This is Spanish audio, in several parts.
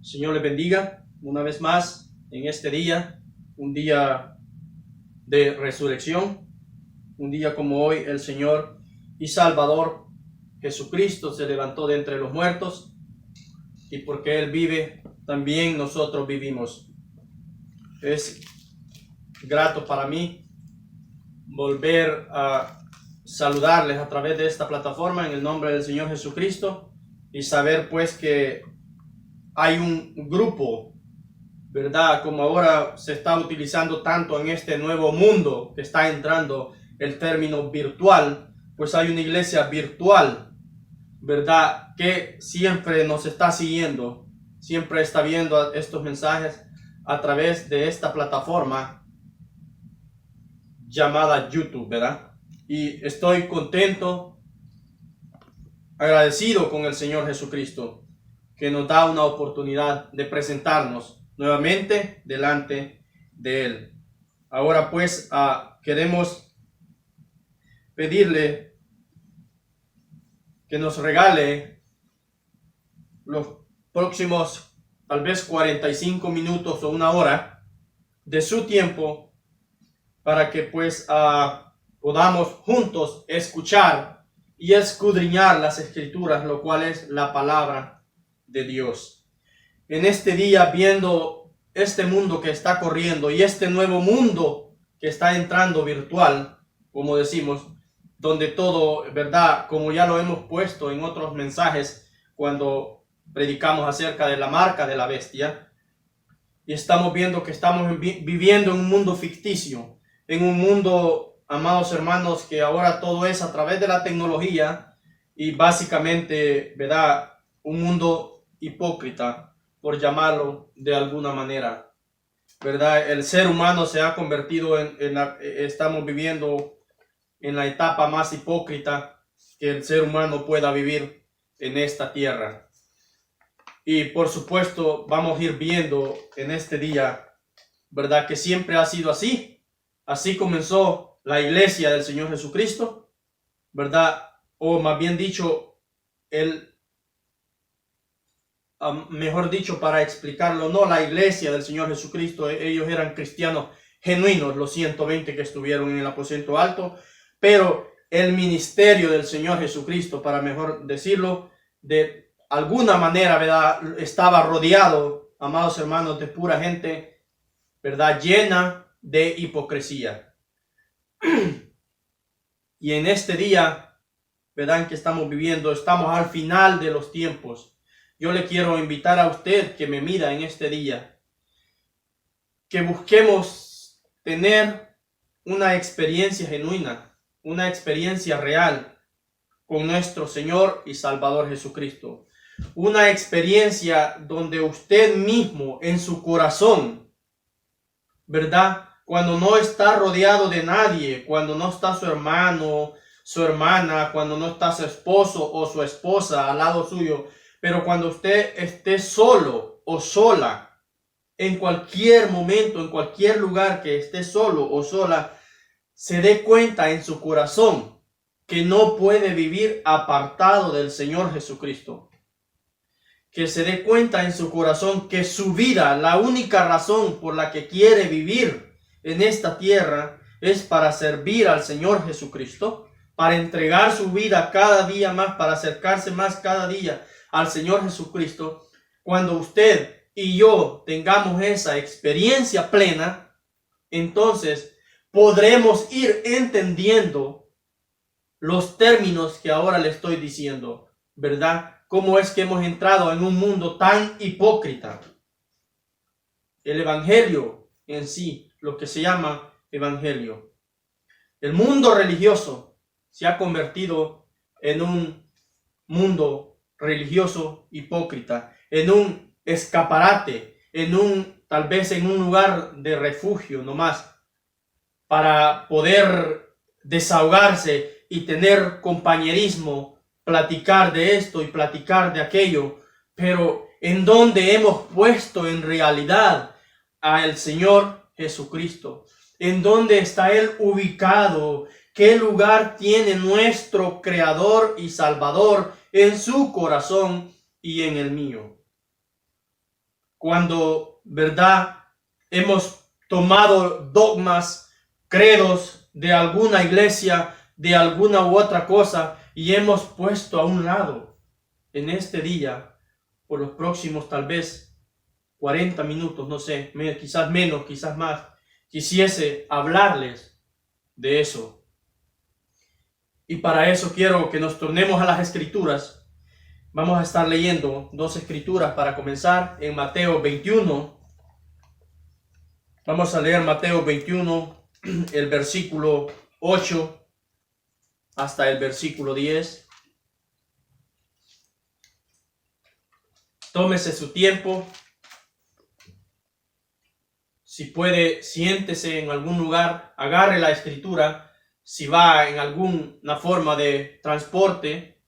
Señor le bendiga una vez más en este día, un día de resurrección, un día como hoy el Señor y Salvador Jesucristo se levantó de entre los muertos, y porque Él vive, también nosotros vivimos. Es grato para mí volver a saludarles a través de esta plataforma en el nombre del Señor Jesucristo y saber pues que hay un grupo, ¿verdad? Como ahora se está utilizando tanto en este nuevo mundo que está entrando el término virtual, pues hay una iglesia virtual, ¿verdad? Que siempre nos está siguiendo, siempre está viendo estos mensajes a través de esta plataforma llamada YouTube, ¿verdad? Y estoy contento, agradecido con el Señor Jesucristo, que nos da una oportunidad de presentarnos nuevamente delante de Él. Ahora pues queremos pedirle que nos regale los próximos tal vez 45 minutos o una hora de su tiempo para que pues podamos juntos escuchar y escudriñar las escrituras, lo cual es la palabra de Dios. En este día, viendo este mundo que está corriendo y este nuevo mundo que está entrando virtual, como decimos, donde todo, ¿verdad? Como ya lo hemos puesto en otros mensajes cuando predicamos acerca de la marca de la bestia, y estamos viendo que estamos viviendo en un mundo ficticio, en un mundo, amados hermanos, que ahora todo es a través de la tecnología y básicamente, ¿verdad? Un mundo hipócrita, por llamarlo de alguna manera, ¿verdad? El ser humano se ha convertido estamos viviendo en la etapa más hipócrita que el ser humano pueda vivir en esta tierra. Y por supuesto vamos a ir viendo en este día, ¿verdad? Que siempre ha sido así. Así comenzó la iglesia del Señor Jesucristo, ¿verdad? O más bien dicho, mejor dicho, para explicarlo, no la iglesia del Señor Jesucristo, ellos eran cristianos genuinos, los 120 que estuvieron en el aposento alto, pero el ministerio del Señor Jesucristo, para mejor decirlo, de alguna manera, ¿verdad? Estaba rodeado, amados hermanos, de pura gente, ¿verdad? Llena de hipocresía. Y en este día, ¿verdad? Que estamos viviendo, estamos al final de los tiempos. Yo le quiero invitar a usted que me mira en este día, que busquemos tener una experiencia genuina, una experiencia real con nuestro Señor y Salvador Jesucristo. Una experiencia donde usted mismo en su corazón, ¿verdad? Cuando no está rodeado de nadie, cuando no está su hermano, su hermana, cuando no está su esposo o su esposa al lado suyo, pero cuando usted esté solo o sola, en cualquier momento, en cualquier lugar que esté solo o sola, se dé cuenta en su corazón que no puede vivir apartado del Señor Jesucristo. Que se dé cuenta en su corazón que su vida, la única razón por la que quiere vivir en esta tierra, es para servir al Señor Jesucristo, para entregar su vida cada día más, para acercarse más cada día al Señor Jesucristo. Cuando usted y yo tengamos esa experiencia plena, entonces podremos ir entendiendo los términos que ahora le estoy diciendo, ¿verdad? Cómo es que hemos entrado en un mundo tan hipócrita. El evangelio en sí, lo que se llama evangelio. El mundo religioso se ha convertido en un mundo religioso hipócrita, en un escaparate, tal vez en un lugar de refugio nomás, para poder desahogarse y tener compañerismo, platicar de esto y platicar de aquello, pero en donde hemos puesto en realidad al Señor Jesucristo, en donde está Él ubicado, qué lugar tiene nuestro Creador y Salvador en su corazón y en el mío. cuando, ¿verdad?, hemos tomado dogmas, credos de alguna iglesia, de alguna u otra cosa, y hemos puesto a un lado en este día, por los próximos tal vez 40 minutos, no sé, quizás menos, quizás más, quisiese hablarles de eso. Y para eso quiero que nos tornemos a las Escrituras. Vamos a estar leyendo dos escrituras para comenzar en Mateo 21. Vamos a leer Mateo 21, el versículo 8 hasta el versículo 10. Tómese su tiempo. Si puede, siéntese en algún lugar, agarre la escritura. Si va en alguna forma de transporte,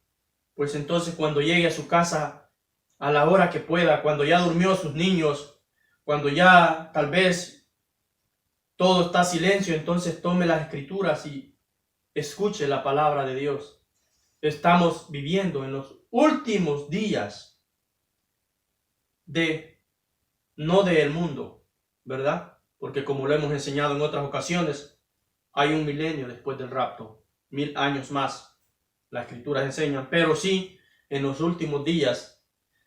pues entonces cuando llegue a su casa, a la hora que pueda, cuando ya durmió sus niños, cuando ya tal vez todo está silencio, entonces tome las escrituras y escuche la palabra de Dios. Estamos viviendo en los últimos días no del mundo, ¿verdad? Porque como lo hemos enseñado en otras ocasiones, hay un milenio después del rapto, 1000 años más, las escrituras enseñan, pero sí en los últimos días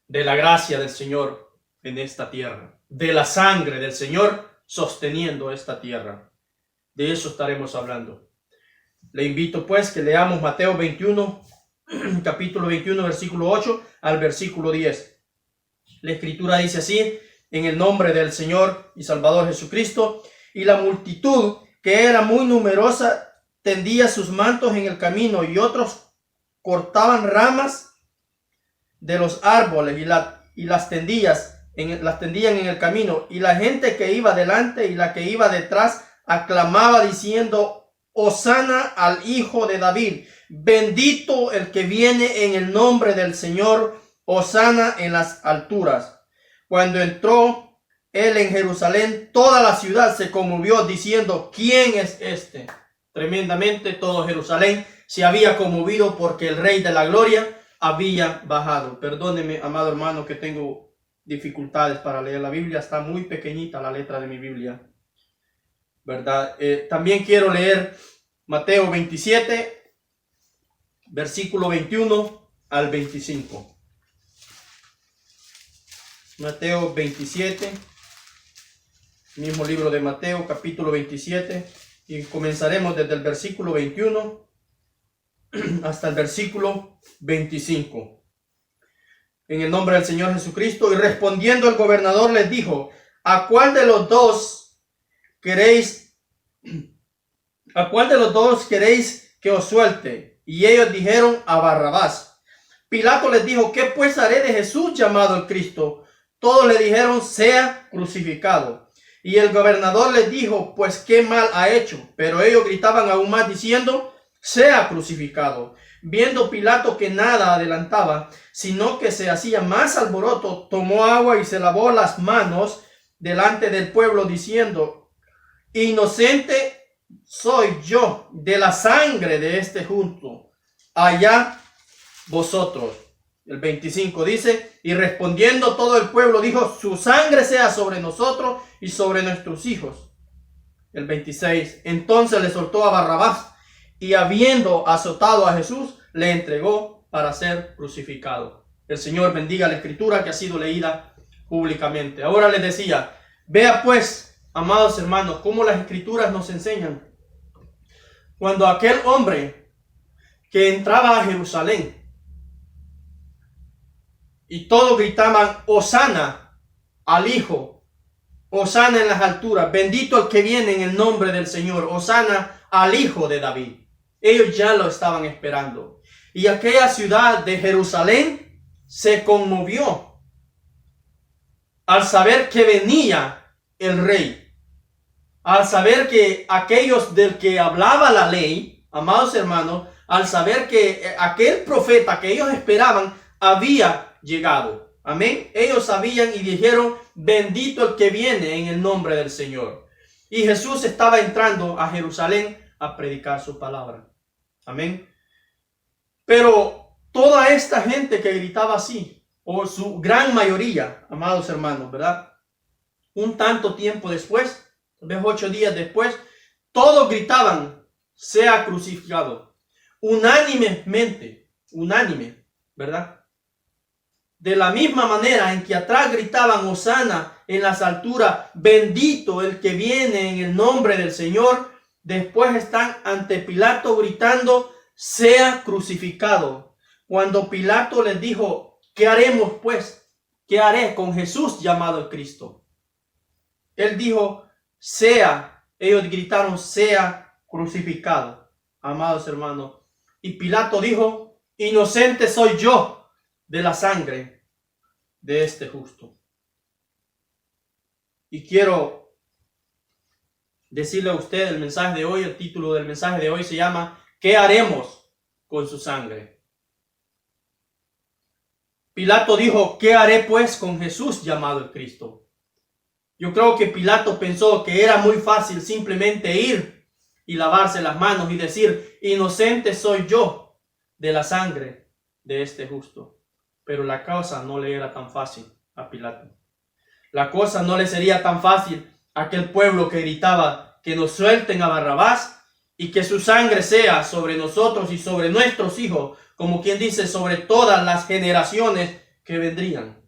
de la gracia del Señor en esta tierra, de la sangre del Señor sosteniendo esta tierra. De eso estaremos hablando. Le invito pues que leamos Mateo 21, capítulo 21, versículo 8 al versículo 10. La escritura dice así: en el nombre del Señor y Salvador Jesucristo, y la multitud, que era muy numerosa, tendía sus mantos en el camino, y otros cortaban ramas de los árboles y las tendían en el camino, y la gente que iba delante y la que iba detrás aclamaba diciendo: Hosana al Hijo de David, bendito el que viene en el nombre del Señor, Hosana en las alturas. Cuando entró él en Jerusalén, toda la ciudad se conmovió diciendo: ¿quién es este? Tremendamente todo Jerusalén se había conmovido porque el Rey de la Gloria había bajado. Perdóneme, amado hermano, que tengo dificultades para leer la Biblia. Está muy pequeñita la letra de mi Biblia, ¿verdad? También quiero leer Mateo 27, versículo 21 al 25. Mateo 27, mismo libro de Mateo, capítulo 27, y comenzaremos desde el versículo 21 hasta el versículo 25. En el nombre del Señor Jesucristo. Y respondiendo el gobernador les dijo: ¿A cuál de los dos queréis que os suelte? Y ellos dijeron: a Barrabás. Pilato les dijo: ¿qué pues haré de Jesús llamado el Cristo? Todos le dijeron: sea crucificado. Y el gobernador les dijo: pues qué mal ha hecho. Pero ellos gritaban aún más diciendo: sea crucificado. Viendo Pilato que nada adelantaba, sino que se hacía más alboroto, tomó agua y se lavó las manos delante del pueblo, diciendo: inocente soy yo de la sangre de este justo, allá vosotros. El 25 dice: y respondiendo todo el pueblo dijo: su sangre sea sobre nosotros y sobre nuestros hijos. El 26, entonces le soltó a Barrabás, y habiendo azotado a Jesús, le entregó para ser crucificado. El Señor bendiga la escritura que ha sido leída públicamente. Ahora les decía, vea pues, amados hermanos, cómo las escrituras nos enseñan. Cuando aquel hombre que entraba a Jerusalén y todos gritaban: Hosana al Hijo, Hosana en las alturas, bendito el que viene en el nombre del Señor, Hosana al Hijo de David. Ellos ya lo estaban esperando. Y aquella ciudad de Jerusalén se conmovió al saber que venía el rey. Al saber que aquellos del que hablaba la ley, amados hermanos, al saber que aquel profeta que ellos esperaban había llegado. Amén. Ellos sabían y dijeron: bendito el que viene en el nombre del Señor. Y Jesús estaba entrando a Jerusalén a predicar su palabra. Amén. Pero toda esta gente que gritaba así, o su gran mayoría, amados hermanos, ¿verdad? Un tanto tiempo después, tal vez 8 días después, todos gritaban, sea crucificado. Unánimemente, unánime, ¿verdad? De la misma manera en que atrás gritaban Hosana en las alturas, bendito el que viene en el nombre del Señor, después están ante Pilato gritando, sea crucificado. Cuando Pilato les dijo, ¿qué haremos pues? ¿Qué haré con Jesús llamado el Cristo? Él dijo, ellos gritaron, sea crucificado, amados hermanos. Y Pilato dijo, inocente soy yo de la sangre de este justo. Y quiero decirle a usted el mensaje de hoy, el título del mensaje de hoy se llama, ¿qué haremos con su sangre? Pilato dijo, ¿qué haré pues con Jesús llamado el Cristo? Yo creo que Pilato pensó que era muy fácil simplemente ir y lavarse las manos y decir, inocente soy yo de la sangre de este justo. Pero la cosa no le era tan fácil a Pilato. La cosa no le sería tan fácil a aquel pueblo que gritaba que nos suelten a Barrabás y que su sangre sea sobre nosotros y sobre nuestros hijos, como quien dice, sobre todas las generaciones que vendrían.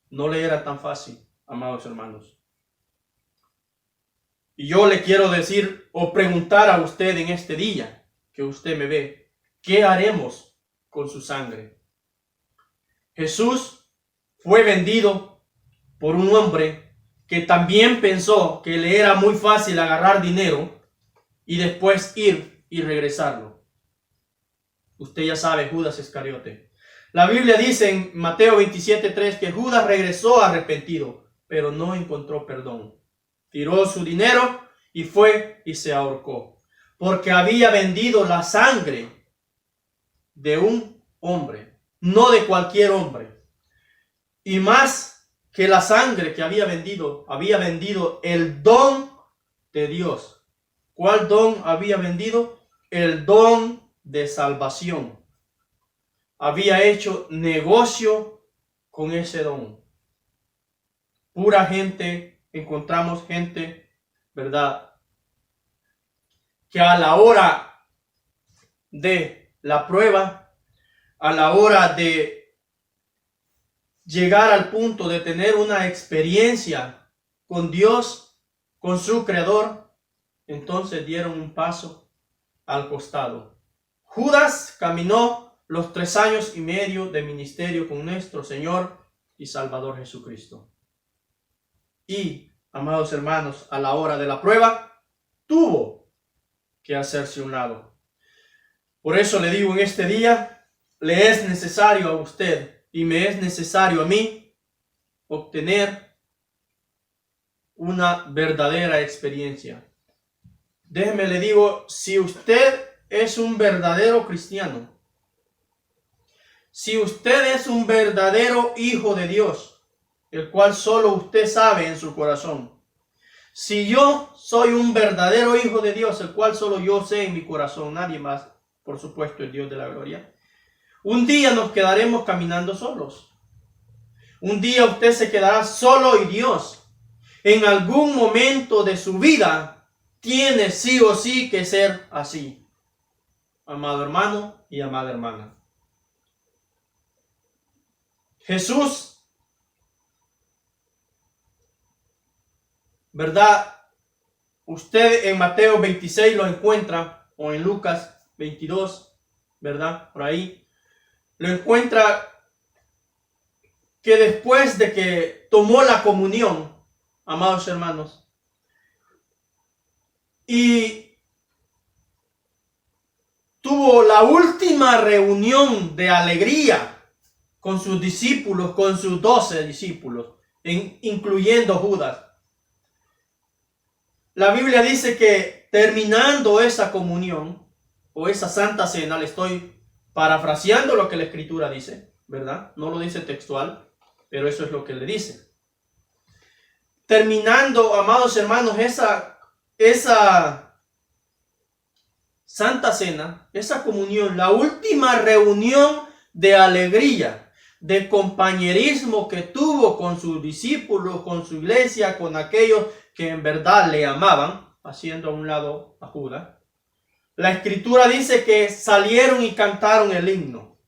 No le era tan fácil, amados hermanos. Y yo le quiero decir o preguntar a usted en este día que usted me ve, ¿qué haremos con su sangre? Jesús fue vendido por un hombre que también pensó que le era muy fácil agarrar dinero y después ir y regresarlo. Usted ya sabe, Judas Iscariote. La Biblia dice en Mateo 27:3 que Judas regresó arrepentido, pero no encontró perdón. Tiró su dinero y fue y se ahorcó, porque había vendido la sangre de un hombre, no de cualquier hombre. Y más que la sangre que había vendido el don de Dios. ¿Cuál don había vendido? El don de salvación. Había hecho negocio con ese don. Pura gente, encontramos gente, ¿verdad? Que a la hora de la prueba, a la hora de llegar al punto de tener una experiencia con Dios, con su Creador, entonces dieron un paso al costado. Judas caminó los 3 años y medio de ministerio con nuestro Señor y Salvador Jesucristo. Y, amados hermanos, a la hora de la prueba, tuvo que hacerse un lado. Por eso le digo en este día, le es necesario a usted y me es necesario a mí obtener una verdadera experiencia. Déjeme le digo, si usted es un verdadero cristiano, si usted es un verdadero hijo de Dios, el cual solo usted sabe en su corazón, si yo soy un verdadero hijo de Dios, el cual solo yo sé en mi corazón, nadie más, por supuesto el Dios de la gloria, un día nos quedaremos caminando solos. Un día usted se quedará solo y Dios, en algún momento de su vida, tiene sí o sí que ser así. Amado hermano y amada hermana. Jesús, ¿verdad? Usted en Mateo 26 lo encuentra, o en Lucas 22, ¿verdad? Por ahí. Lo encuentra que después de que tomó la comunión, amados hermanos, y tuvo la última reunión de alegría con sus discípulos, con sus 12 discípulos, incluyendo Judas. La Biblia dice que terminando esa comunión o esa santa cena, le estoy parafraseando lo que la Escritura dice, ¿verdad? No lo dice textual, pero eso es lo que le dice. Terminando, amados hermanos, esa santa cena, esa comunión, la última reunión de alegría, de compañerismo que tuvo con sus discípulos, con su iglesia, con aquellos que en verdad le amaban, haciendo a un lado a Judas. La escritura dice que salieron y cantaron el himno.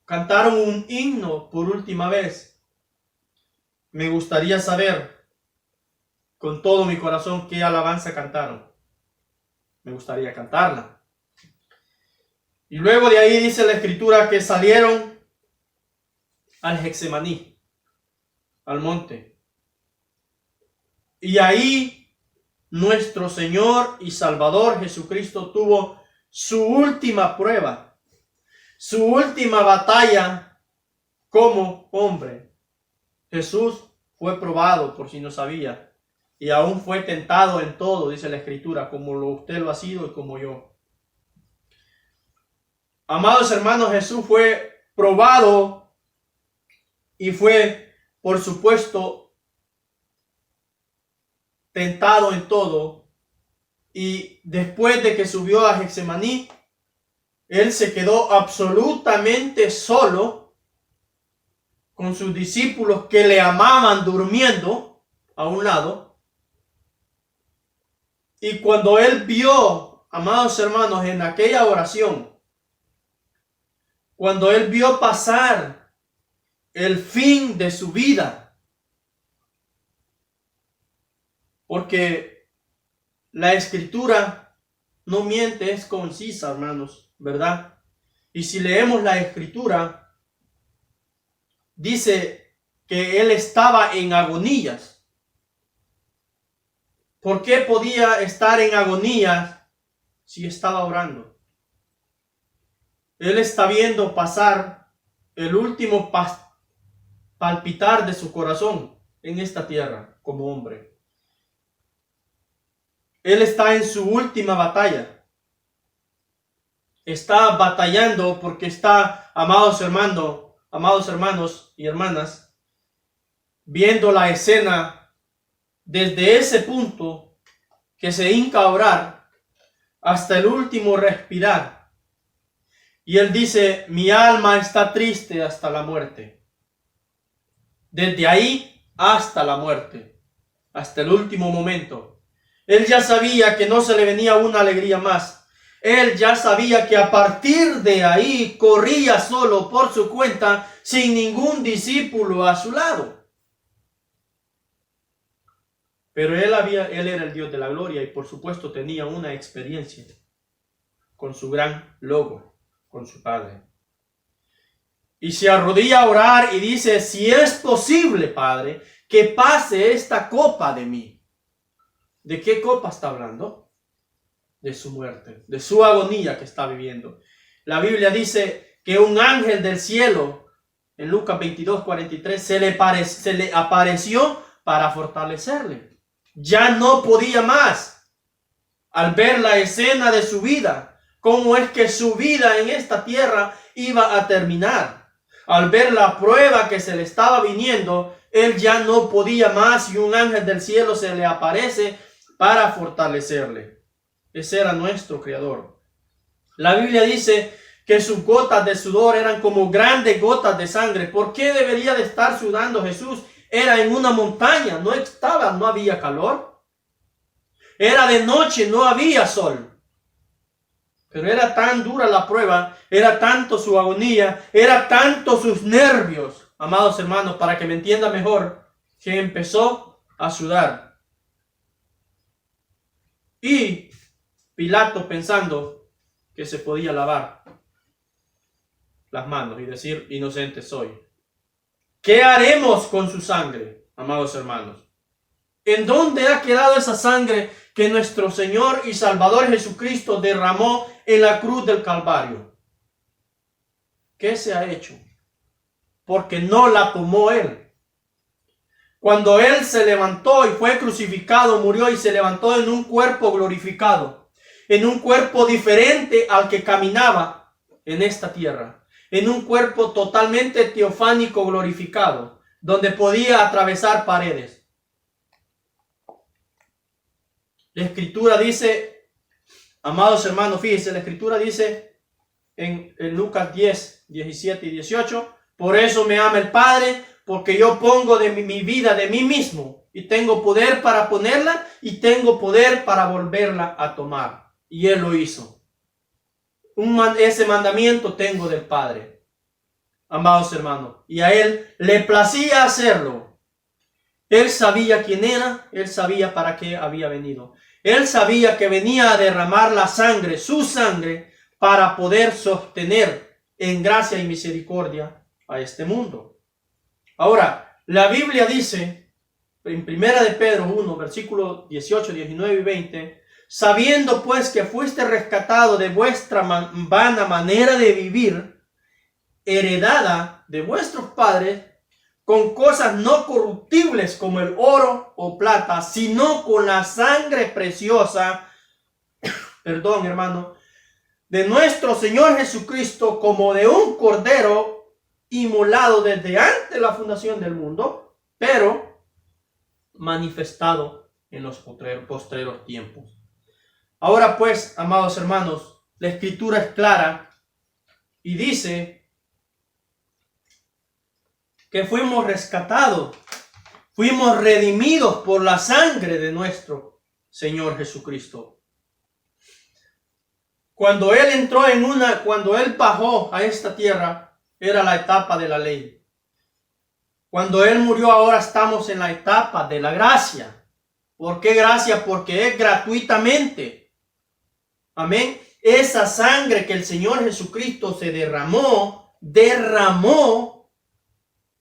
Cantaron un himno por última vez. Me gustaría saber con todo mi corazón qué alabanza cantaron. Me gustaría cantarla. Y luego de ahí dice la escritura que salieron al Getsemaní, al monte. Y ahí nuestro Señor y Salvador Jesucristo tuvo su última prueba, su última batalla como hombre. Jesús fue probado, por si no sabía, y aún fue tentado en todo, dice la escritura, como usted lo ha sido y como yo. Amados hermanos, Jesús fue probado y fue, por supuesto, tentado en todo. Y después de que subió a Getsemaní, él se quedó absolutamente solo con sus discípulos que le amaban durmiendo a un lado. Y cuando él vio, amados hermanos, en aquella oración, cuando él vio pasar el fin de su vida, porque la escritura no miente, es concisa, hermanos, ¿verdad? Y si leemos la escritura, dice que él estaba en agonías. ¿Por qué podía estar en agonías si estaba orando? Él está viendo pasar el último palpitar de su corazón en esta tierra como hombre. Él está en su última batalla. Está batallando porque está, amados hermanos y hermanas, viendo la escena desde ese punto que se hinca a orar hasta el último respirar. Y él dice, mi alma está triste hasta la muerte. Desde ahí hasta la muerte, hasta el último momento. Él ya sabía que no se le venía una alegría más. Él ya sabía que a partir de ahí corría solo por su cuenta, sin ningún discípulo a su lado. Pero él era el Dios de la gloria y por supuesto tenía una experiencia con su gran logro, con su Padre. Y se arrodilla a orar y dice, si es posible, Padre, que pase esta copa de mí. ¿De qué copa está hablando? De su muerte, de su agonía que está viviendo. La Biblia dice que un ángel del cielo, en Lucas 22:43, se le apareció para fortalecerle. Ya no podía más. Al ver la escena de su vida, cómo es que su vida en esta tierra iba a terminar. Al ver la prueba que se le estaba viniendo, él ya no podía más y un ángel del cielo se le aparece para fortalecerle. Ese era nuestro Creador. La Biblia dice que sus gotas de sudor eran como grandes gotas de sangre. ¿Por qué debería de estar sudando Jesús? Era en una montaña, no había calor. Era de noche, no había sol. Pero era tan dura la prueba, era tanto su agonía, era tanto sus nervios, amados hermanos, para que me entienda mejor, que empezó a sudar. Y Pilato, pensando que se podía lavar las manos y decir, inocente soy. ¿Qué haremos con su sangre, amados hermanos? ¿En dónde ha quedado esa sangre que nuestro Señor y Salvador Jesucristo derramó en la cruz del Calvario? ¿Qué se ha hecho? Porque no la tomó Él. Cuando Él se levantó y fue crucificado, murió y se levantó en un cuerpo glorificado, en un cuerpo diferente al que caminaba en esta tierra, en un cuerpo totalmente teofánico glorificado, donde podía atravesar paredes. La Escritura dice, amados hermanos, fíjense, la Escritura dice en Lucas 10, 17 y 18, Por eso me ama el Padre, porque yo pongo de mi vida de mí mismo y tengo poder para ponerla y tengo poder para volverla a tomar. Y Él lo hizo. Ese mandamiento tengo del Padre, amados hermanos, y a Él le placía hacerlo. Él sabía quién era, Él sabía para qué había venido. Él sabía que venía a derramar la sangre, su sangre, para poder sostener en gracia y misericordia a este mundo. Ahora, la Biblia dice, en 1 de Pedro 1, versículos 18, 19 y 20, sabiendo pues que fuiste rescatado de vuestra vana manera de vivir, heredada de vuestros padres, con cosas no corruptibles como el oro o plata, sino con la sangre preciosa, perdón hermano, de nuestro Señor Jesucristo, como de un cordero inmolado desde antes de la fundación del mundo, pero manifestado en los postreros tiempos. Ahora pues, amados hermanos, la Escritura es clara y dice que fuimos rescatados, fuimos redimidos por la sangre de nuestro Señor Jesucristo. Cuando Él cuando Él bajó a esta tierra, era la etapa de la ley. Cuando Él murió, ahora estamos en la etapa de la gracia. ¿Por qué gracia? Porque es gratuitamente. Amén. Esa sangre que el Señor Jesucristo se derramó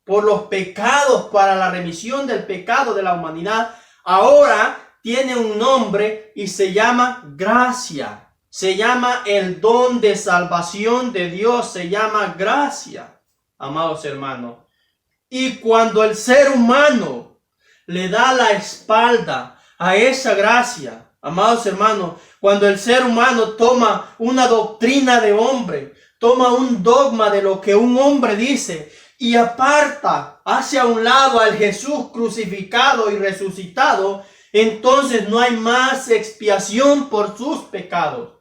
por los pecados, para la remisión del pecado de la humanidad, ahora tiene un nombre y se llama gracia. Se llama el don de salvación de Dios, se llama gracia, amados hermanos. Y cuando el ser humano le da la espalda a esa gracia, amados hermanos, cuando el ser humano toma una doctrina de hombre, toma un dogma de lo que un hombre dice y aparta hacia un lado al Jesús crucificado y resucitado, entonces no hay más expiación por sus pecados.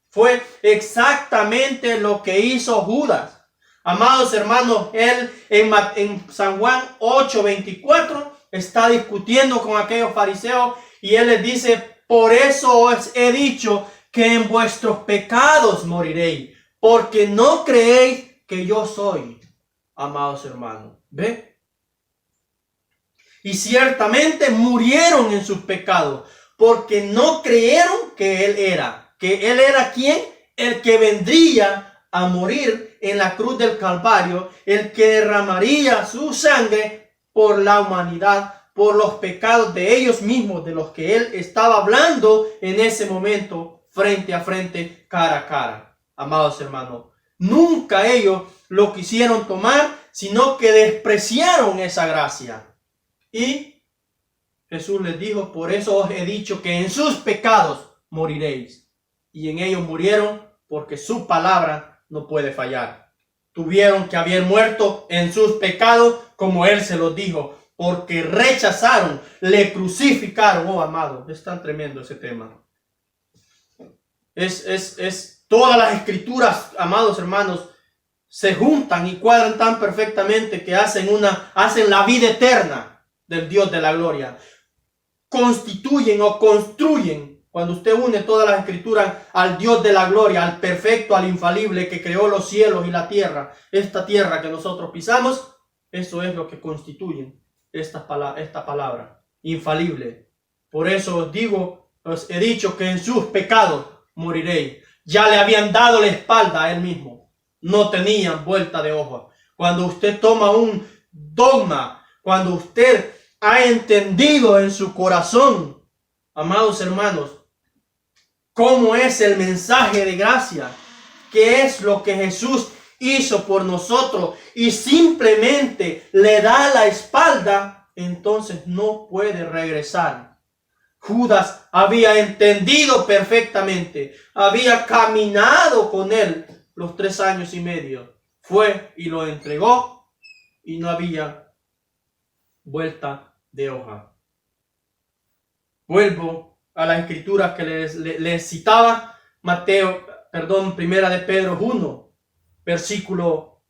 Fue exactamente lo que hizo Judas. Amados hermanos, él en San Juan 8:24 está discutiendo con aquellos fariseos y él les dice, por eso os he dicho que en vuestros pecados moriréis, porque no creéis que yo soy. Amados hermanos, ¿ve? Y ciertamente murieron en sus pecados, porque no creyeron que Él era. ¿Que Él era quién? El que vendría a morir en la cruz del Calvario, el que derramaría su sangre por la humanidad, por los pecados de ellos mismos, de los que Él estaba hablando en ese momento, frente a frente, cara a cara. Amados hermanos, nunca ellos lo quisieron tomar, sino que despreciaron esa gracia. Y Jesús les dijo, por eso os he dicho que en sus pecados moriréis. Y en ellos murieron porque su palabra no puede fallar. Tuvieron que haber muerto en sus pecados como Él se los dijo, porque rechazaron, le crucificaron. Oh, amado, es tan tremendo ese tema. Es todas las escrituras, amados hermanos, se juntan y cuadran tan perfectamente que hacen la vida eterna del Dios de la gloria. Constituyen o construyen. Cuando usted une todas las escrituras al Dios de la gloria, al perfecto, al infalible, que creó los cielos y la tierra, esta tierra que nosotros pisamos, eso es lo que constituyen esta palabra, infalible. Por eso os digo, os he dicho que en sus pecados moriréis. Ya le habían dado la espalda a Él mismo. No tenían vuelta de hoja. Cuando usted toma un dogma, cuando usted ha entendido en su corazón, amados hermanos, cómo es el mensaje de gracia, qué es lo que Jesús hizo por nosotros y simplemente le da la espalda, entonces no puede regresar. Judas había entendido perfectamente, había caminado con Él los 3 años y medio, fue y lo entregó y no había vuelta de hoja. Vuelvo a las escrituras que les citaba, Primera de Pedro 1, versículo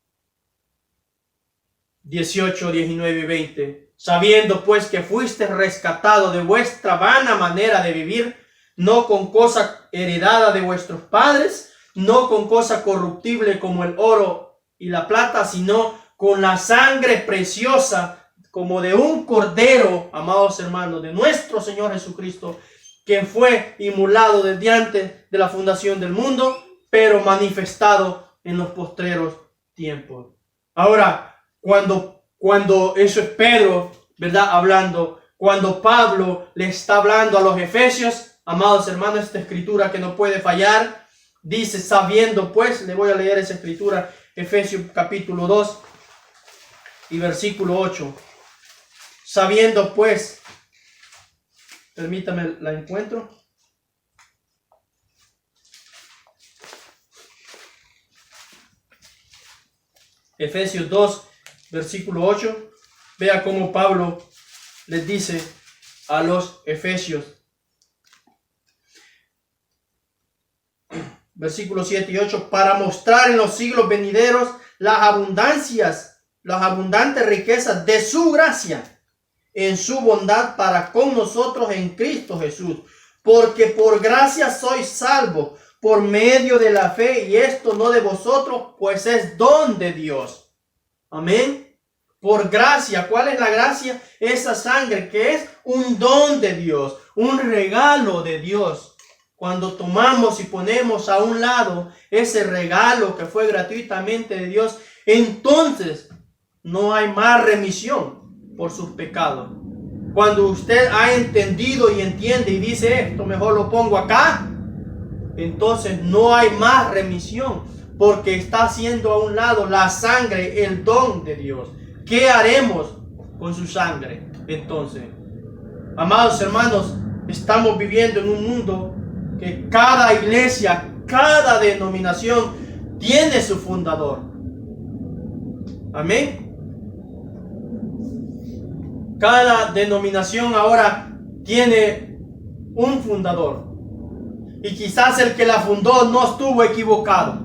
18, 19 y 20. Sabiendo pues que fuiste rescatado de vuestra vana manera de vivir, no con cosa heredada de vuestros padres, no con cosa corruptible como el oro y la plata, sino con la sangre preciosa como de un cordero, amados hermanos, de nuestro Señor Jesucristo, que fue inmolado desde antes de la fundación del mundo, pero manifestado en los postreros tiempos. Ahora, cuando eso es Pedro, ¿verdad? Hablando, cuando Pablo le está hablando a los efesios, amados hermanos, esta escritura que no puede fallar, dice, sabiendo pues, le voy a leer esa escritura, Efesios capítulo 2 y versículo 8. Sabiendo pues, permítame la encuentro. Efesios 2, versículo 8. Vea cómo Pablo les dice a los efesios. Versículos 7 y 8. Para mostrar en los siglos venideros las abundantes riquezas de su gracia en su bondad para con nosotros en Cristo Jesús. Porque por gracia sois salvos por medio de la fe, y esto no de vosotros, pues es don de Dios. Amén. Por gracia. ¿Cuál es la gracia? Esa sangre que es un don de Dios, un regalo de Dios. Cuando tomamos y ponemos a un lado ese regalo que fue gratuitamente de Dios, entonces no hay más remisión por sus pecados. Cuando usted ha entendido y entiende y dice esto, mejor lo pongo acá, entonces no hay más remisión, porque está haciendo a un lado la sangre, el don de Dios. ¿Qué haremos con su sangre? Entonces, amados hermanos, estamos viviendo en un mundo que cada iglesia, cada denominación tiene su fundador. Amén. Cada denominación ahora tiene un fundador. Y quizás el que la fundó no estuvo equivocado.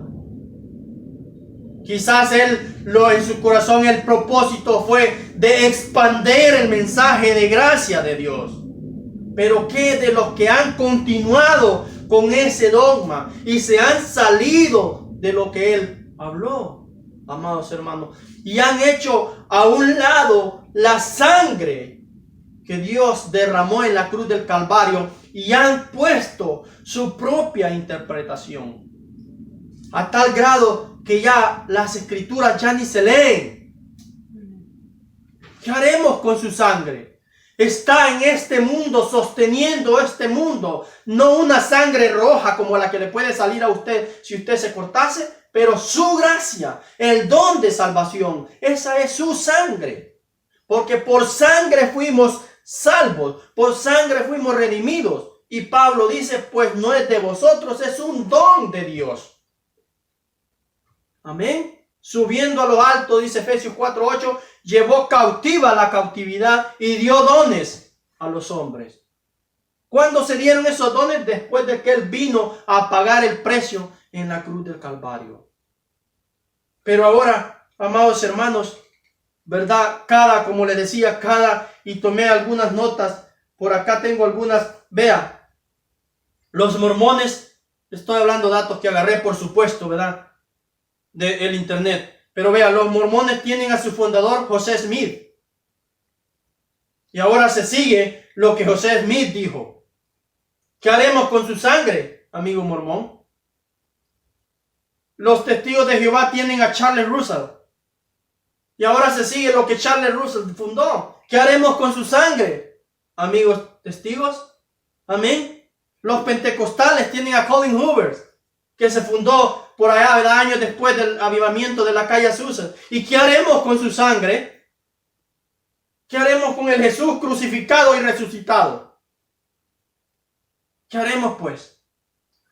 Quizás en su corazón el propósito fue de expandir el mensaje de gracia de Dios. Pero ¿qué de los que han continuado con ese dogma y se han salido de lo que él habló, amados hermanos, y han hecho a un lado la sangre que Dios derramó en la cruz del Calvario y han puesto su propia interpretación? A tal grado que ya las escrituras ya ni se leen. ¿Qué haremos con su sangre? Está en este mundo, sosteniendo este mundo. No una sangre roja como la que le puede salir a usted si usted se cortase, pero su gracia, el don de salvación, esa es su sangre. Porque por sangre fuimos salvos, por sangre fuimos redimidos. Y Pablo dice, pues no es de vosotros, es un don de Dios. Amén. Subiendo a lo alto, dice Efesios 4:8, llevó cautiva la cautividad y dio dones a los hombres. ¿Cuándo se dieron esos dones? Después de que él vino a pagar el precio en la cruz del Calvario. Pero ahora, amados hermanos, ¿verdad? Como les decía, y tomé algunas notas, por acá tengo algunas, vea, los mormones, estoy hablando de datos que agarré, por supuesto, ¿verdad? Del internet, pero vea, los mormones tienen a su fundador José Smith, y ahora se sigue lo que José Smith dijo. ¿Qué haremos con su sangre, amigo mormón? Los testigos de Jehová tienen a Charles Russell, y ahora se sigue lo que Charles Russell fundó. ¿Qué haremos con su sangre, amigos testigos? Amén. Los pentecostales tienen a Colin Hoover, que se fundó por allá, ¿verdad?, años después del avivamiento de la calle Azusa. ¿Y qué haremos con su sangre? ¿Qué haremos con el Jesús crucificado y resucitado? ¿Qué haremos pues?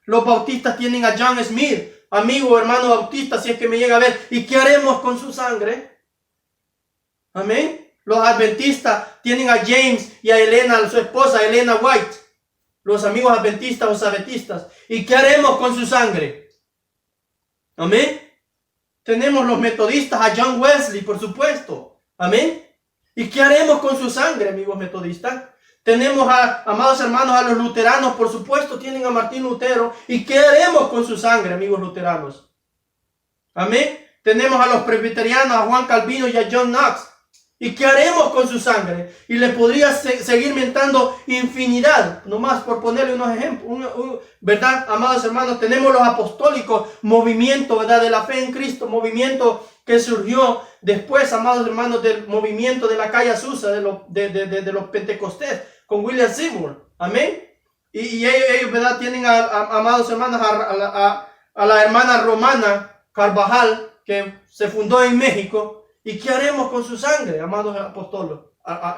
Los bautistas tienen a John Smith, amigo, hermano bautista, si es que me llega a ver. ¿Y qué haremos con su sangre? Amén. Los adventistas tienen a James y a Elena, su esposa, Elena White. Los amigos adventistas o sabetistas. ¿Y qué haremos con su sangre? Amén. Tenemos los metodistas a John Wesley, por supuesto. Amén. ¿Y qué haremos con su sangre, amigos metodistas? Tenemos amados hermanos, a los luteranos, por supuesto, tienen a Martín Lutero. ¿Y qué haremos con su sangre, amigos luteranos? Amén. Tenemos a los presbiterianos, a Juan Calvino y a John Knox. ¿Y qué haremos con su sangre? Y le podría seguir mentando infinidad, nomás por ponerle unos ejemplos, ¿verdad? Amados hermanos, tenemos los apostólicos, movimiento, ¿verdad? De la fe en Cristo, movimiento que surgió después, amados hermanos, del movimiento de la calle Azusa, de los Pentecostés, con William Seymour. Amén. Y ellos, ¿verdad? Tienen, amados hermanos, a la hermana Romana Carvajal, que se fundó en México. ¿Y qué haremos con su sangre, amados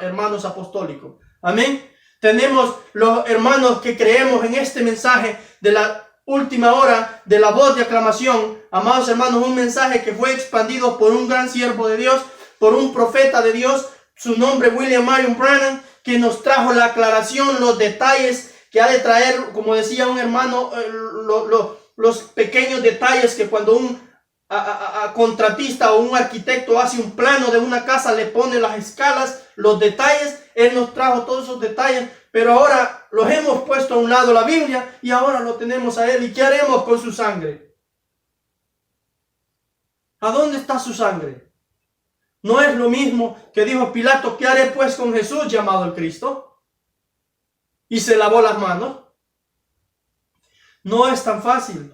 hermanos apostólicos? Amén. Tenemos los hermanos que creemos en este mensaje de la última hora, de la voz de aclamación. Amados hermanos, un mensaje que fue expandido por un gran siervo de Dios, por un profeta de Dios, su nombre William Marion Branham, que nos trajo la aclaración, los detalles que ha de traer, como decía un hermano, los pequeños detalles que cuando un contratista o un arquitecto hace un plano de una casa, le pone las escalas, los detalles. Él nos trajo todos esos detalles, pero ahora los hemos puesto a un lado la Biblia y ahora lo tenemos a Él. ¿Y qué haremos con su sangre? ¿A dónde está su sangre? No es lo mismo que dijo Pilato: ¿qué haré pues con Jesús llamado el Cristo? Y se lavó las manos. No es tan fácil,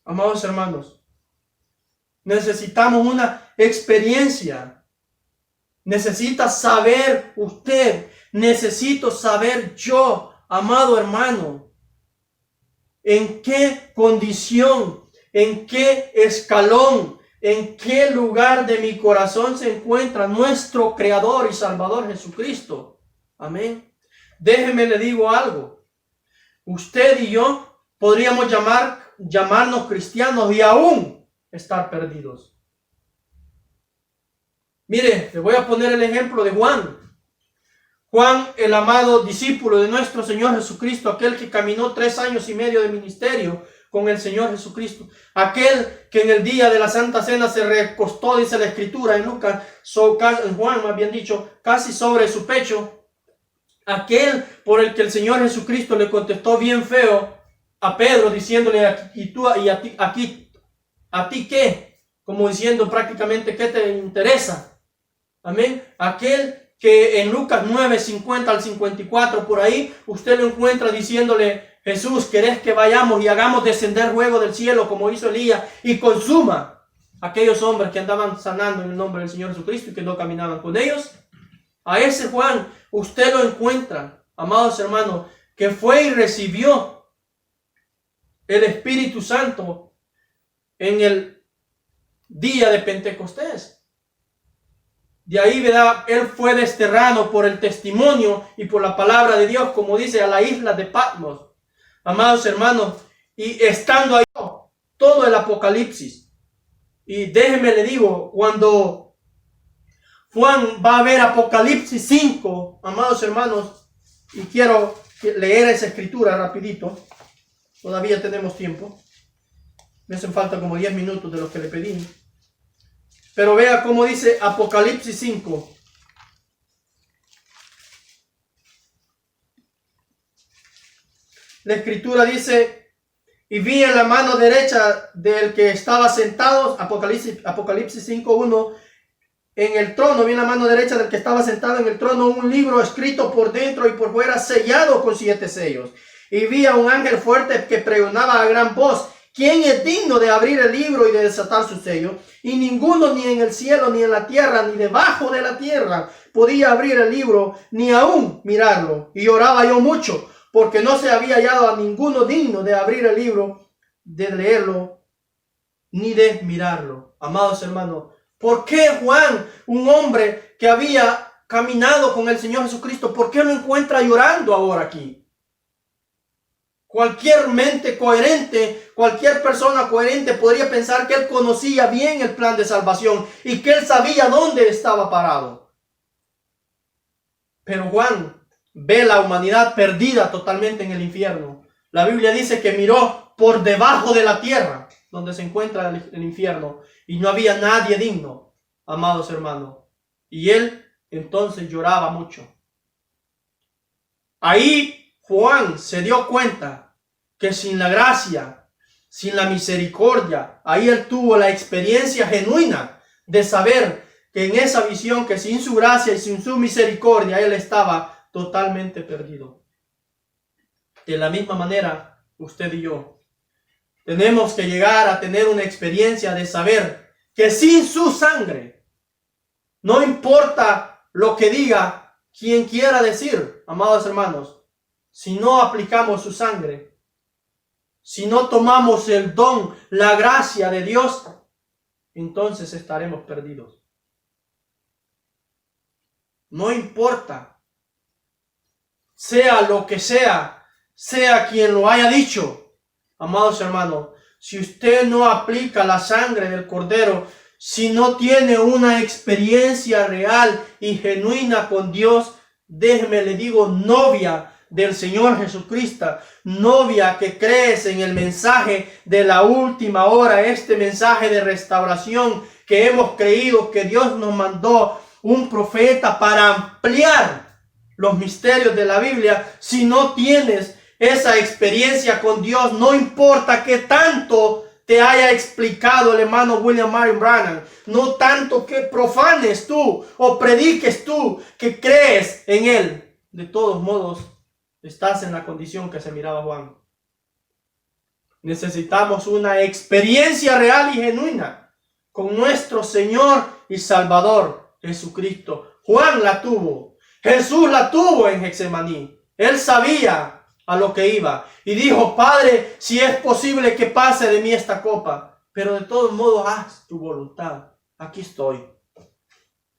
amados hermanos. Necesitamos una experiencia. Necesita saber usted. Necesito saber yo, amado hermano, en qué condición, en qué escalón, en qué lugar de mi corazón se encuentra nuestro Creador y Salvador Jesucristo. Amén. Déjeme le digo algo. Usted y yo podríamos llamarnos cristianos y aún estar perdidos. Mire, le voy a poner el ejemplo de Juan. Juan, el amado discípulo de nuestro Señor Jesucristo, aquel que caminó 3 años y medio de ministerio con el Señor Jesucristo, aquel que en el día de la Santa Cena se recostó, dice la Escritura en Lucas, en Juan más bien dicho, casi sobre su pecho, aquel por el que el Señor Jesucristo le contestó bien feo a Pedro, diciéndole: ¿a ti qué? Como diciendo prácticamente, ¿qué te interesa? Amén. Aquel que en Lucas 9, 50 al 54, por ahí, usted lo encuentra diciéndole: Jesús, ¿querés que vayamos y hagamos descender fuego del cielo como hizo Elías y consuma aquellos hombres que andaban sanando en el nombre del Señor Jesucristo y que no caminaban con ellos? A ese Juan usted lo encuentra, amados hermanos, que fue y recibió el Espíritu Santo en el día de Pentecostés. De ahí, ¿verdad? Él fue desterrado por el testimonio y por la palabra de Dios, como dice, a la isla de Patmos. Amados hermanos, y estando ahí todo el Apocalipsis. Y déjenme le digo, cuando Juan va a ver Apocalipsis 5, amados hermanos, y quiero leer esa escritura rapidito, todavía tenemos tiempo. Me hacen falta como 10 minutos de los que le pedí. Pero vea cómo dice Apocalipsis 5. La escritura dice: y vi en la mano derecha del que estaba sentado, Apocalipsis 5:1, en el trono, vi en la mano derecha del que estaba sentado en el trono un libro escrito por dentro y por fuera, sellado con 7 sellos. Y vi a un ángel fuerte que pregonaba a gran voz: ¿quién es digno de abrir el libro y de desatar su sello? Y ninguno, ni en el cielo, ni en la tierra, ni debajo de la tierra, podía abrir el libro, ni aún mirarlo. Y lloraba yo mucho, porque no se había hallado a ninguno digno de abrir el libro, de leerlo, ni de mirarlo. Amados hermanos, ¿por qué Juan, un hombre que había caminado con el Señor Jesucristo, por qué lo encuentra llorando ahora aquí? Cualquier mente coherente, cualquier persona coherente podría pensar que él conocía bien el plan de salvación y que él sabía dónde estaba parado. Pero Juan ve la humanidad perdida totalmente en el infierno. La Biblia dice que miró por debajo de la tierra, donde se encuentra el infierno, y no había nadie digno, amados hermanos. Y él entonces lloraba mucho. Ahí Juan se dio cuenta que sin la gracia, sin la misericordia, ahí él tuvo la experiencia genuina de saber que en esa visión, que sin su gracia y sin su misericordia, él estaba totalmente perdido. De la misma manera, usted y yo tenemos que llegar a tener una experiencia de saber que sin su sangre, no importa lo que diga quien quiera decir, amados hermanos, si no aplicamos su sangre, si no tomamos el don, la gracia de Dios, entonces estaremos perdidos. No importa, sea lo que sea, sea quien lo haya dicho, amados hermanos, si usted no aplica la sangre del Cordero, si no tiene una experiencia real y genuina con Dios, déjeme le digo, novia del Señor Jesucristo, novia que crees en el mensaje de la última hora, este mensaje de restauración que hemos creído que Dios nos mandó un profeta para ampliar los misterios de la Biblia. Si no tienes esa experiencia con Dios, no importa qué tanto te haya explicado el hermano William Marion Branham, no tanto que profanes tú o prediques tú que crees en él, de todos modos estás en la condición que se miraba Juan. Necesitamos una experiencia real y genuina con nuestro Señor y Salvador Jesucristo. Juan la tuvo, Jesús la tuvo en Getsemaní. Él sabía a lo que iba y dijo: Padre, si es posible que pase de mí esta copa, pero de todos modos haz tu voluntad. Aquí estoy.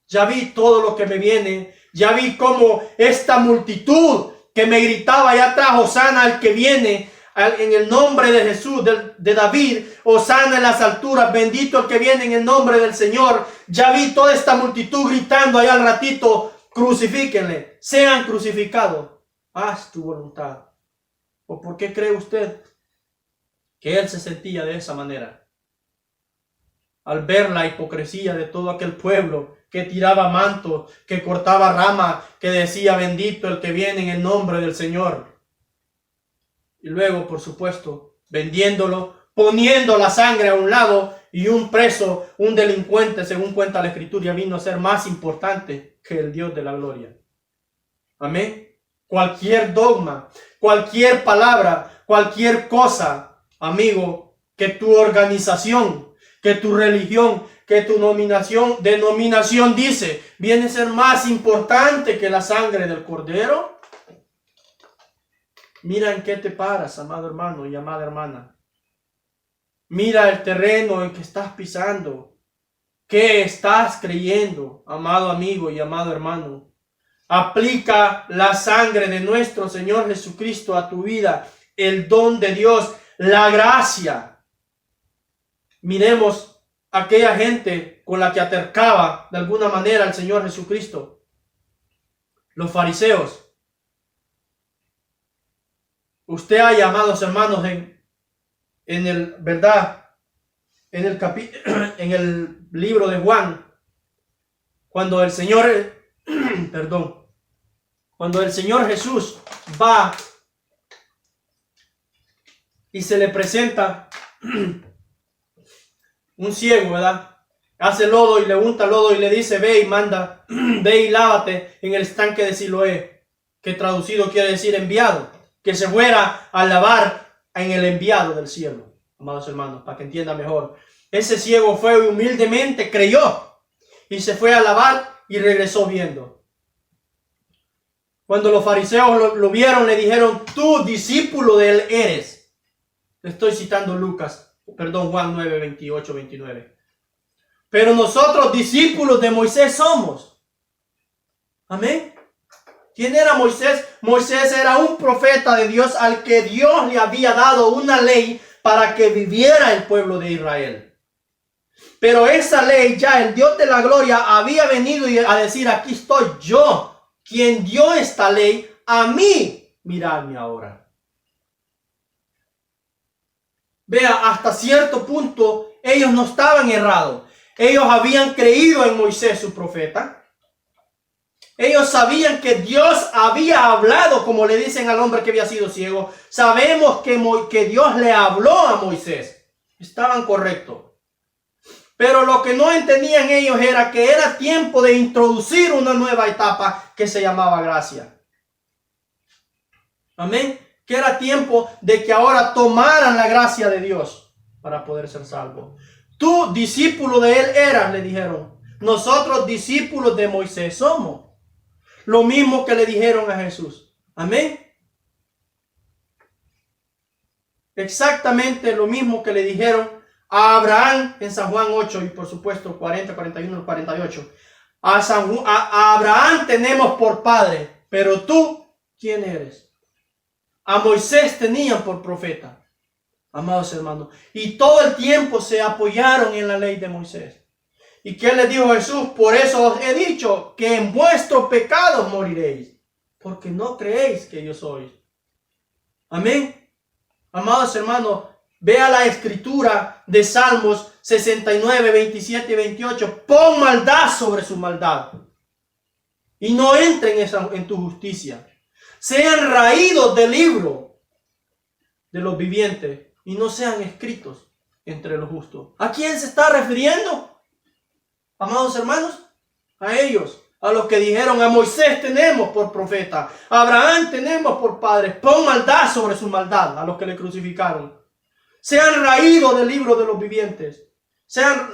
Ya vi todo lo que me viene, ya vi cómo esta multitud que me gritaba allá atrás: Hosana al que viene, en el nombre de Jesús, de David, Hosana en las alturas, bendito el que viene en el nombre del Señor. Ya vi toda esta multitud gritando allá al ratito: crucifíquenle, sean crucificados, haz tu voluntad. ¿O por qué cree usted que él se sentía de esa manera? Al ver la hipocresía de todo aquel pueblo que tiraba manto, que cortaba rama, que decía: bendito el que viene en el nombre del Señor. Y luego, por supuesto, vendiéndolo, poniendo la sangre a un lado, y un preso, un delincuente, según cuenta la Escritura, vino a ser más importante que el Dios de la gloria. Amén. Cualquier dogma, cualquier palabra, cualquier cosa, amigo, que tu organización, que tu religión, que tu denominación dice, viene a ser más importante que la sangre del Cordero. Mira en qué te paras, amado hermano y amada hermana. Mira el terreno en que estás pisando. ¿Qué estás creyendo, amado amigo y amado hermano? Aplica la sangre de nuestro Señor Jesucristo a tu vida, el don de Dios, la gracia. Miremos aquella gente con la que atercaba de alguna manera al Señor Jesucristo. Los fariseos. Usted hay, amados hermanos, en el libro de Juan, cuando el Señor cuando el Señor Jesús va y se le presenta un ciego, ¿verdad? Hace lodo y le unta lodo y le dice: ve y manda, ve y lávate en el estanque de Siloé, que traducido quiere decir enviado, que se fuera a lavar en el enviado del cielo. Amados hermanos, para que entienda mejor, ese ciego fue y humildemente creyó y se fue a lavar y regresó viendo. Cuando los fariseos lo vieron, le dijeron: tú discípulo de él eres. Estoy citando Juan 9, 28, 29. Pero nosotros discípulos de Moisés somos. Amén. ¿Quién era Moisés? Moisés era un profeta de Dios al que Dios le había dado una ley para que viviera el pueblo de Israel. Pero esa ley, ya el Dios de la gloria había venido a decir: aquí estoy yo, quien dio esta ley, a mí miradme ahora. Vea, hasta cierto punto ellos no estaban errados. Ellos habían creído en Moisés, su profeta. Ellos sabían que Dios había hablado, como le dicen al hombre que había sido ciego. Sabemos que Dios le habló a Moisés. Estaban correctos. Pero lo que no entendían ellos era que era tiempo de introducir una nueva etapa que se llamaba gracia. Amén. Que era tiempo de que ahora tomaran la gracia de Dios para poder ser salvos. Tú, discípulo de él eras, le dijeron. Nosotros, discípulos de Moisés, somos. Lo mismo que le dijeron a Jesús. Amén. Exactamente lo mismo que le dijeron a Abraham en San Juan 8 y por supuesto 40, 41, 48. A Abraham tenemos por padre, pero tú, ¿quién eres? A Moisés tenían por profeta, amados hermanos. Y todo el tiempo se apoyaron en la ley de Moisés. ¿Y qué les dijo Jesús? Por eso os he dicho que en vuestros pecados moriréis, porque no creéis que yo soy. Amén. Amados hermanos, vea la escritura de Salmos 69, 27 y 28. Pon maldad sobre su maldad y no entren en tu justicia. Sean raídos del libro de los vivientes y no sean escritos entre los justos. ¿A quién se está refiriendo? Amados hermanos, a ellos, a los que dijeron: a Moisés tenemos por profeta, a Abraham tenemos por padre. Pon maldad sobre su maldad, a los que le crucificaron. Sean raídos del libro de los vivientes.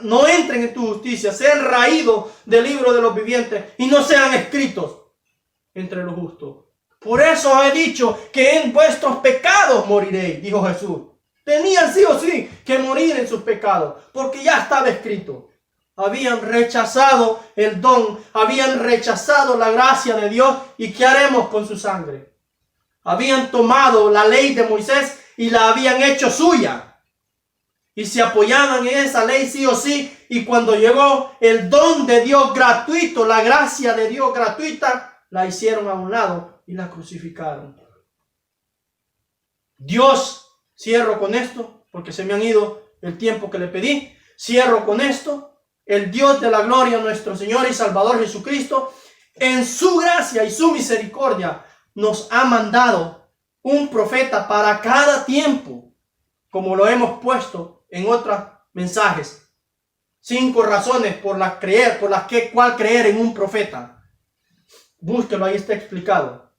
No entren en tu justicia. Sean raídos del libro de los vivientes y no sean escritos entre los justos. Por eso he dicho que en vuestros pecados moriréis, dijo Jesús. Tenían sí o sí que morir en sus pecados, porque ya estaba escrito. Habían rechazado el don, habían rechazado la gracia de Dios. ¿Y qué haremos con su sangre? Habían tomado la ley de Moisés y la habían hecho suya. Y se apoyaban en esa ley sí o sí. Y cuando llegó el don de Dios gratuito, la gracia de Dios gratuita, la hicieron a un lado y la crucificaron. Dios, cierro con esto, porque se me han ido el tiempo que le pedí. Cierro con esto. El Dios de la gloria, nuestro Señor y Salvador Jesucristo, en su gracia y su misericordia, nos ha mandado un profeta para cada tiempo, como lo hemos puesto en otros mensajes. 5 razones por las cual creer en un profeta. Búsquelo, ahí está explicado.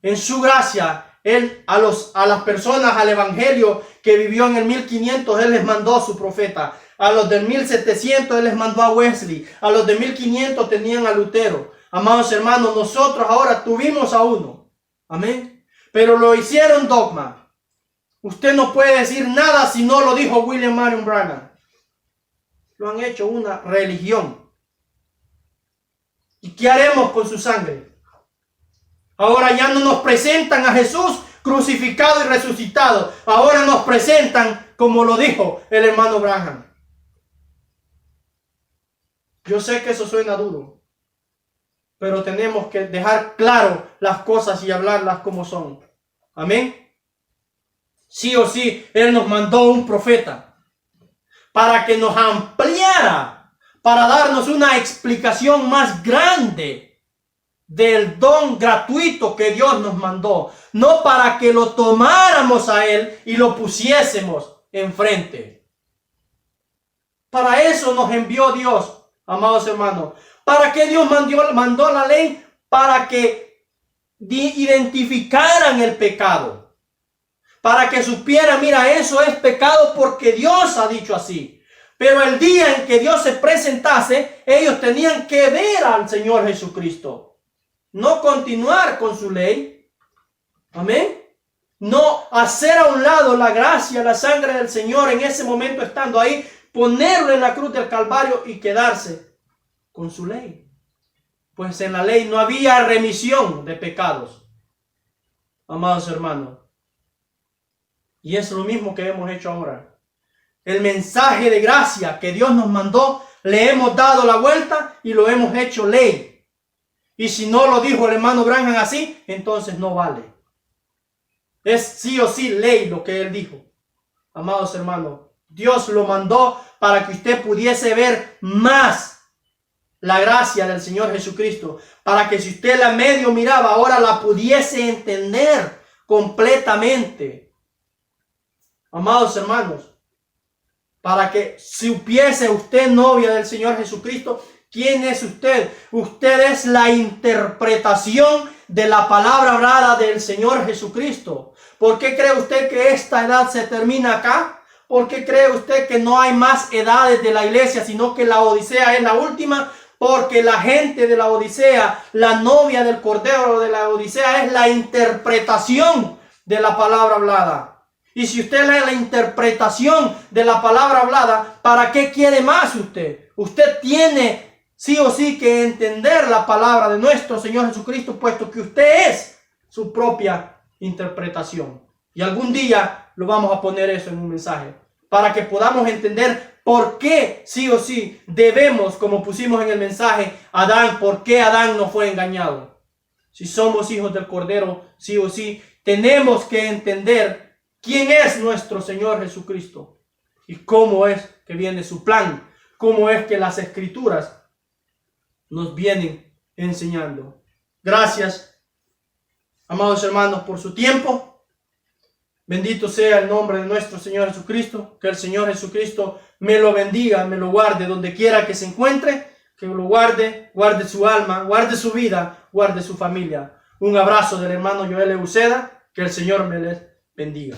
En su gracia, Él a las personas, al evangelio que vivió en el 1500, Él les mandó a su profeta. A los del 1700 Él les mandó a Wesley. A los de 1500 tenían a Lutero. Amados hermanos, nosotros ahora tuvimos a uno. Amén. Pero lo hicieron dogma. Usted no puede decir nada si no lo dijo William Marion Branham. Lo han hecho una religión. ¿Y qué haremos con su sangre? Ahora ya no nos presentan a Jesús crucificado y resucitado. Ahora nos presentan como lo dijo el hermano Branham. Yo sé que eso suena duro, pero tenemos que dejar claro las cosas y hablarlas como son. Amén. Sí o sí, Él nos mandó un profeta para que nos ampliara, para darnos una explicación más grande del don gratuito que Dios nos mandó, no para que lo tomáramos a Él y lo pusiésemos enfrente. Para eso nos envió Dios. Amados hermanos, ¿para qué Dios mandó la ley? Para que identificaran el pecado. Para que supieran, mira, eso es pecado porque Dios ha dicho así. Pero el día en que Dios se presentase, ellos tenían que ver al Señor Jesucristo. No continuar con su ley. Amén. No hacer a un lado la gracia, la sangre del Señor en ese momento estando ahí. Ponerlo en la cruz del Calvario y quedarse con su ley. Pues en la ley no había remisión de pecados. Amados hermanos. Y es lo mismo que hemos hecho ahora. El mensaje de gracia que Dios nos mandó, le hemos dado la vuelta y lo hemos hecho ley. Y si no lo dijo el hermano Branham así, entonces no vale. Es sí o sí ley lo que él dijo. Amados hermanos, Dios lo mandó para que usted pudiese ver más la gracia del Señor Jesucristo, para que si usted la medio miraba, ahora la pudiese entender completamente. Amados hermanos, para que supiese usted, novia del Señor Jesucristo, ¿quién es usted? Usted es la interpretación de la palabra hablada del Señor Jesucristo. ¿Por qué cree usted que esta edad se termina acá? ¿Por qué cree usted que no hay más edades de la iglesia, sino que la Odisea es la última? Porque la gente de la Odisea, la novia del Cordero de la Odisea, es la interpretación de la palabra hablada. Y si usted lee la interpretación de la palabra hablada, ¿para qué quiere más usted? Usted tiene sí o sí que entender la palabra de nuestro Señor Jesucristo, puesto que usted es su propia interpretación. Y algún día lo vamos a poner eso en un mensaje, para que podamos entender por qué sí o sí debemos, como pusimos en el mensaje, Adán, por qué Adán no fue engañado. Si somos hijos del Cordero, sí o sí, tenemos que entender quién es nuestro Señor Jesucristo y cómo es que viene su plan, cómo es que las Escrituras nos vienen enseñando. Gracias, amados hermanos, por su tiempo. Bendito sea el nombre de nuestro Señor Jesucristo. Que el Señor Jesucristo me lo bendiga, me lo guarde donde quiera que se encuentre. Que lo guarde, guarde su alma, guarde su vida, guarde su familia. Un abrazo del hermano Joel Uceda. Que el Señor me les bendiga.